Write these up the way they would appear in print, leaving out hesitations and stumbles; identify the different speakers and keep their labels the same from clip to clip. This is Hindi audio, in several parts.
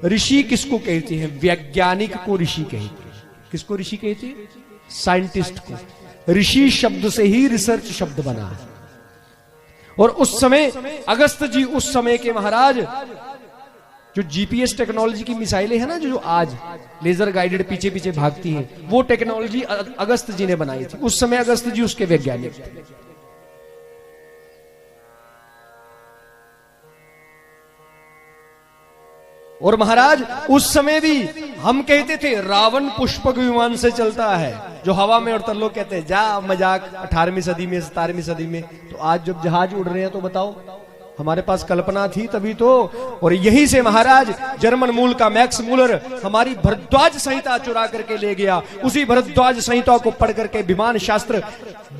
Speaker 1: ऋषि किसको कहते हैं? वैज्ञानिक को ऋषि कहते हैं। किसको ऋषि कहते हैं? साइंटिस्ट को। ऋषि शब्द से ही रिसर्च शब्द बना है। और उस समय अगस्त जी, उस समय के महाराज, जो जीपीएस टेक्नोलॉजी की मिसाइलें हैं ना, जो आज लेजर गाइडेड पीछे पीछे भागती हैं, वो टेक्नोलॉजी अगस्त जी ने बनाई थी। उस समय अगस्त जी उसके वैज्ञानिक थे। और महाराज उस समय भी हम कहते थे रावण पुष्पक विमान से चलता है जो हवा में, और लोग कहते हैं जा मजाक, 18वीं सदी में 17वीं सदी में। तो आज जब जहाज उड़ रहे हैं तो बताओ, हमारे पास कल्पना थी तभी तो। और यहीं से महाराज जर्मन मूल का मैक्स मूलर हमारी भरद्वाज संहिता चुरा करके ले गया। उसी भरद्वाज संहिता को पढ़ करके विमान शास्त्र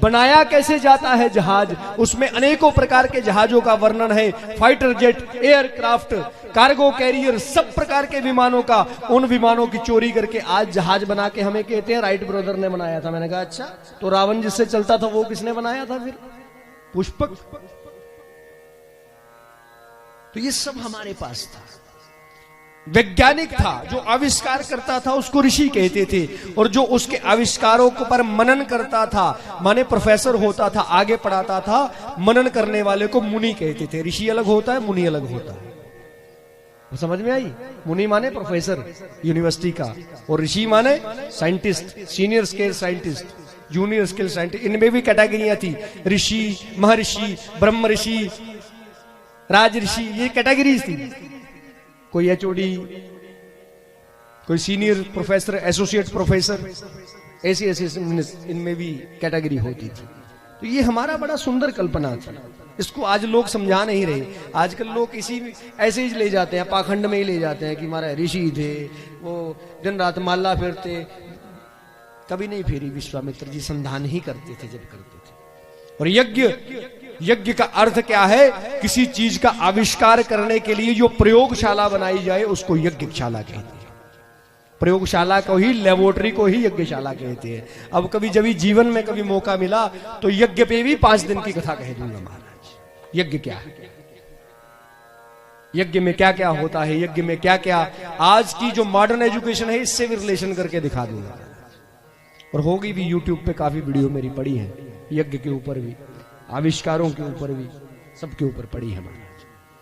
Speaker 1: बनाया कैसे जाता है जहाज, उसमें अनेकों प्रकार के जहाजों का वर्णन है। Fighter jet, aircraft, cargo carrier, सब प्रकार के विमानों का। उन विमानों की चोरी करके आज जहाज बना के हमें कहते हैं राइट ब्रदर ने बनाया था। मैंने कहा अच्छा, तो रावण जिससे चलता था वो किसने बनाया था फिर? पुष्पक। तो ये सब हमारे पास था। वैज्ञानिक था, जो आविष्कार करता था उसको ऋषि कहते थे। और जो उसके आविष्कारों को पर मनन करता था, माने प्रोफेसर होता था, आगे पढ़ाता था, मनन करने वाले को मुनि कहते थे। ऋषि अलग होता है, मुनि अलग होता है। समझ में आई? मुनि माने प्रोफेसर यूनिवर्सिटी का, और ऋषि माने scientist, senior scale scientist, junior scale scientist. इनमें भी कैटेगरियां थी, ऋषि, महर्षि, ब्रह्म ऋषि, राज ऋषि, ये कैटेगरीज थी। कोई एचओडी, कोई सीनियर प्रोफेसर, एसोसिएट प्रोफेसर, ऐसे ऐसे इनमें भी कैटेगरी होती थी। तो ये हमारा बड़ा सुंदर कल्पना थी। इसको आज लोग समझा नहीं रहे। आजकल लोग इसी ऐसे ही ले जाते हैं, पाखंड में ही ले जाते हैं कि हमारे ऋषि थे, वो दिन रात माला फेरते। कभी नहीं फेरी विश्वामित्र जी, संधान ही करते थे जब करते थे। और यज्ञ का अर्थ क्या है? किसी चीज का आविष्कार करने के लिए जो प्रयोगशाला बनाई जाए उसको यज्ञशाला कहते हैं। प्रयोगशाला को ही, लेबोरेटरी को ही यज्ञशाला कहते हैं। अब कभी जब जीवन में कभी मौका मिला तो यज्ञ पे भी 5 दिन की कथा कह दूंगा महाराज। यज्ञ क्या है, यज्ञ में क्या क्या होता है, यज्ञ में क्या क्या आज की जो मॉडर्न एजुकेशन है इससे भी रिलेशन करके दिखा दूंगा। और होगी भी, यूट्यूब पे काफी वीडियो मेरी पड़ी है यज्ञ के ऊपर भी, आविष्कारों के ऊपर भी, सबके ऊपर पड़ी है हमारी।